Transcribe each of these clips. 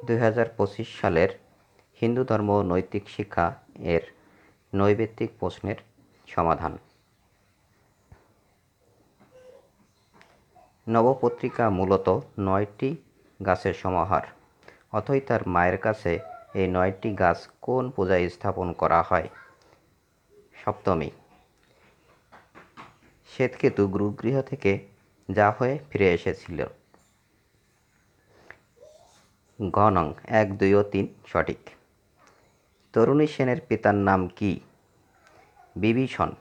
2025 সালের হিন্দু ধর্ম ও নৈতিক শিক্ষা এর নৈবেত্তিক প্রশ্নের সমাধান। নবপত্রিকা মূলত 9টি গাছের সমাহার। অথই তার মায়ের কাছে এই 9টি গাছ কোন পূজায় স্থাপন করা হয়? সপ্তমী। শ্বেতকেতু গুরুগৃহ থেকে যা হয়ে ফিরে এসেছিল। ঘ নং 1, 2 ও 3 সঠিক। তরুণী সেনের পিতার নাম কি? বিভীষণ।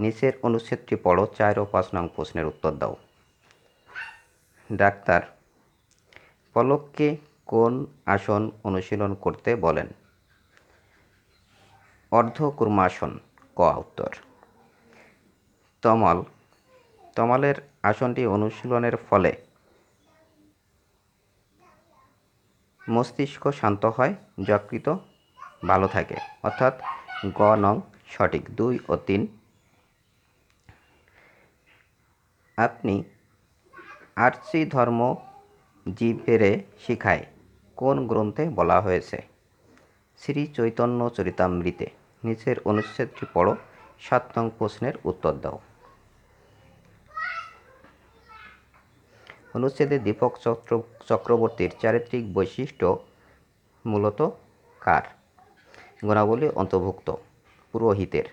নিচের অনুচ্ছেদটি পড়ো, 4 ও 5 নং প্রশ্নের উত্তর দাও। ডাক্তার পলককে কোন আসন অনুশীলন করতে বলেন? অর্ধকুর্মাসন। ক উত্তর। তমালের আসনটি অনুশীলনের ফলে মস্তিষ্ক শান্ত হয়, যকৃত ভালো থাকে, অর্থাৎ গ নং সঠিক। 2 ও 3। আপনি আর্চি ধর্ম জীবেরে শিখায় কোন গ্রন্থে বলা হয়েছে? শ্রী চৈতন্য চরিতামৃতে। নিচের অনুচ্ছেদটি পড়ো, 7 নং প্রশ্নের উত্তর দাও। অনুচ্ছেদে দীপক চক্রবর্তীর চারিত্রিক বৈশিষ্ট্য মূলত কার? গুণাবলী অন্তর্ভুক্ত। পুরোহিতের।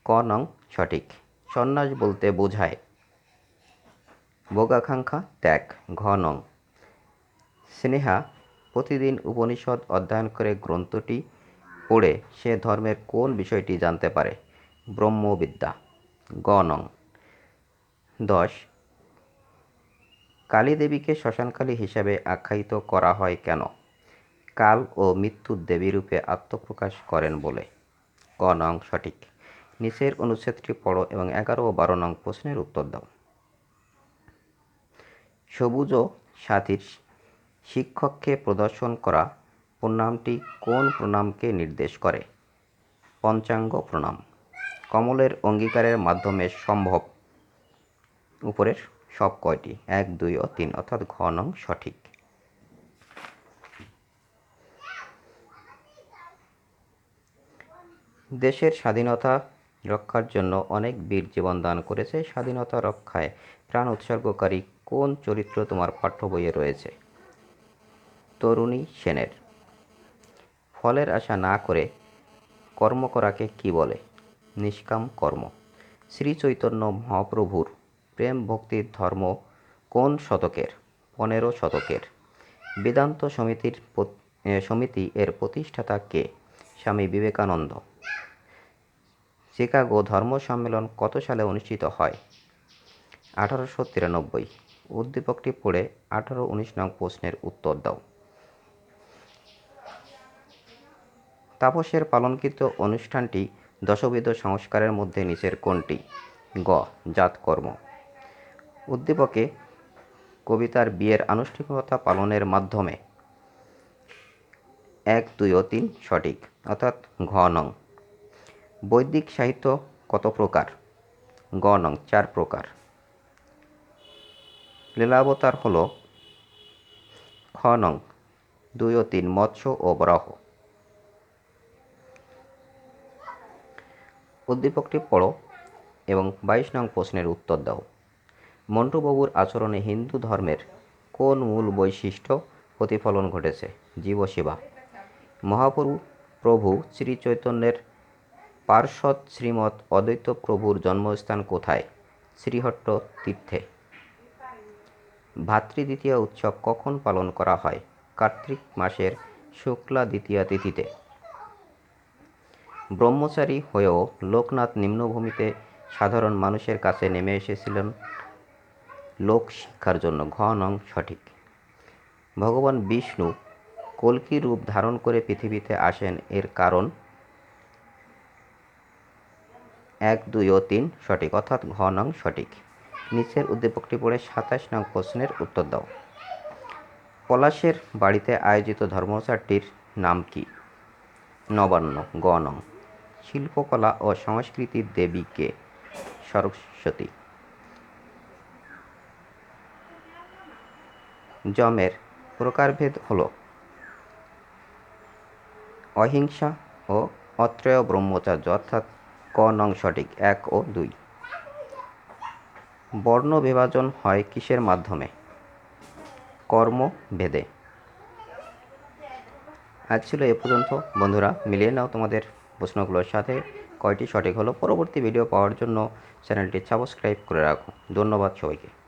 ক নং সঠিক। সন্ন্যাস বলতে বোঝায় ভোগাকাঙ্ক্ষা ত্যাগ। ঘ নং। স্নেহা প্রতিদিন উপনিষদ অধ্যয়ন করে গ্রন্থটি পড়ে সে ধর্মের কোন বিষয়টি জানতে পারে? ব্রহ্মবিদ্যা। গ নং। 10 কালী দেবীকে শ্মশানকালী হিসাবে আখ্যায়িত করা হয় কেন? কাল ও মৃত্যুর দেবী রূপে আত্মপ্রকাশ করেন বলে। ক নং সঠিক। নিচের অনুচ্ছেদটি পড়ো এবং 11 ও 12 নং প্রশ্নের উত্তর দাও। সবুজ সাথীর শিক্ষককে প্রদর্শন করা প্রণামটি কোন প্রণামকে নির্দেশ করে? পঞ্চাঙ্গ প্রণাম। কমলের অঙ্গীকারের মাধ্যমে সম্ভব উপরের সব কয়টি? 1, 2 ও 3, অর্থাৎ ঘ নং সঠিক। দেশের স্বাধীনতা রক্ষার জন্য অনেক বীর জীবন দান করেছে। স্বাধীনতা রক্ষায় প্রাণ উৎসর্গকারী কোন চরিত্র তোমার পাঠ্য বইয়ে রয়েছে? তরুণী সেনের। ফলের আশা না করে কর্ম করাকে কি বলে? নিষ্কাম কর্ম। শ্রী চৈতন্য মহাপ্রভুর প্রেম ভক্তির ধর্ম কোন শতকের? 15 শতকের। বেদান্ত সমিতি এর প্রতিষ্ঠাতা কে? স্বামী বিবেকানন্দ। চিকাগো ধর্ম সম্মেলন কত সালে অনুষ্ঠিত হয়? 1893। উদ্দীপকটি পড়ে 18-19 নং প্রশ্নের উত্তর দাও। তাপসের পালনকৃত অনুষ্ঠানটি দশবিধ সংস্কারের মধ্যে নিচের কোনটি? গ জাতকর্ম। উদ্দীপকে কবিতার বিয়ের আনুষ্ঠানিকতা পালনের মাধ্যমে। 1, 2 ও 3 সঠিক, অর্থাৎ ঘ নং। বৈদিক সাহিত্য কত প্রকার? গ নং 4 প্রকার। লীলাবতার হল? খ নং 2 ও 3 মৎস্য ও বরাহ। উদ্দীপকটি পড়ো এবং 22 নং প্রশ্নের উত্তর দাও। মন্টুবাবুর আচরণে হিন্দু ধর্মের কোন মূল বৈশিষ্ট্য প্রতিফলন ঘটেছে? জীবসেবা। মহাপ্রভু শ্রী চৈতন্যের পার্ষদ শ্রীমৎ অদ্বৈত প্রভুর জন্মস্থান কোথায়? শ্রীহট্ট তীর্থে। ভাতৃদ্বিতীয়া উৎসব কখন পালন করা হয়? কার্তিক মাসের শুক্লা দ্বিতীয়া তিথিতে। ব্রহ্মচারী হয়েও লোকনাথ নিম্নভূমিতে সাধারণ মানুষের কাছে নেমে এসেছিলেন লোক শিক্ষার জন্য। ঘ নং সঠিক। ভগবান বিষ্ণু কল্কি রূপ ধারণ করে পৃথিবীতে আসেন এর কারণ? 1, 2 ও 3 সঠিক, অর্থাৎ ঘ নং সঠিক। নিচের উদ্দীপকটি পড়ে 27 নং প্রশ্নের উত্তর দাও। পলাশের বাড়িতে আয়োজিত ধর্মচারটির নাম কি? নবান্ন। গ নং। শিল্পকলা ও সংস্কৃতির দেবী কে? সরস্বতী। যমের প্রকারভেদ হলো অহিংসা ও অত্রেয় ব্রহ্মচার্য, অর্থাৎ ক নং সঠিক 1 ও 2। বর্ণ বিভাজন হয় কিসের মাধ্যমে? কর্মভেদে। আজ ছিল এ পর্যন্ত। বন্ধুরা, মিলিয়ে নাও তোমাদের প্রশ্নগুলোর সাথে কয়টি সঠিক হলো। পরবর্তী ভিডিও পাওয়ার জন্য চ্যানেলটি সাবস্ক্রাইব করে রাখো। ধন্যবাদ সবাইকে।